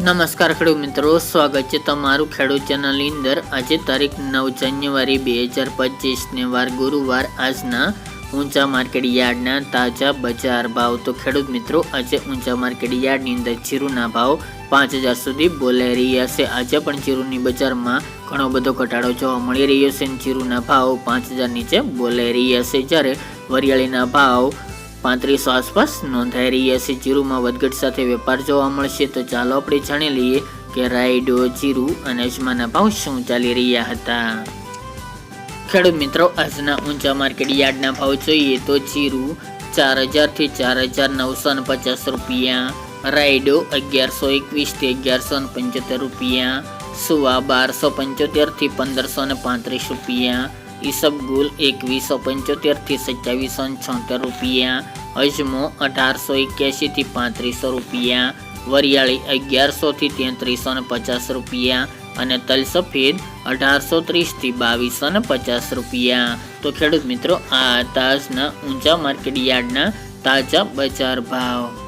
નમસ્કાર ખેડૂત મિત્રો, સ્વાગત છે તમારું ખેડૂત ચેનલની અંદર। આજે તારીખ 9 જાન્યુઆરી 2025 ને વાર ગુરુવાર। આજના ઊંચા માર્કેટ યાર્ડના તાજા બજાર ભાવ। તો ખેડૂત મિત્રો, આજે ઊંચા માર્કેટ યાર્ડની અંદર જીરુના ભાવ 5000 સુધી બોલાઈ રહ્યા છે। આજે પણ જીરુની બજારમાં ઘણો બધો ઘટાડો જોવા મળી રહ્યો છે। જીરુના ભાવ 5000 નીચે બોલાઈ રહ્યા છે, જ્યારે વરિયાળીના ભાવ 3500 આસપાસ નોંધાઈ રહ્યા છે। જીરુમાં વધઘટ સાથે વેપાર જોવા મળશે। તો ચાલો આપણે જાણી લઈએ કે રાયડો, જીરુ અને અજમાના ભાવ શું ચાલી રહ્યા હતા। ખેડૂત મિત્રો, આજના ઊંચા માર્કેટ યાર્ડના ભાવ જોઈએ તો જીરુ 4000 થી 4950 રૂપિયા, રાયડો 1121 થી 1175 રૂપિયા, સુવા 1275 થી 1535 રૂપિયા, ઈસબગુલ 2175 થી 2776 રૂપિયા, અજમો 1881 થી 3500 રૂપિયા, વરિયાળી 1100 થી 3350 રૂપિયા અને તલ સફેદ 1830 થી 2250 રૂપિયા। તો ખેડૂત મિત્રો, આ તાજના ઊંચા માર્કેટ યાર્ડના તાજા બજાર ભાવ।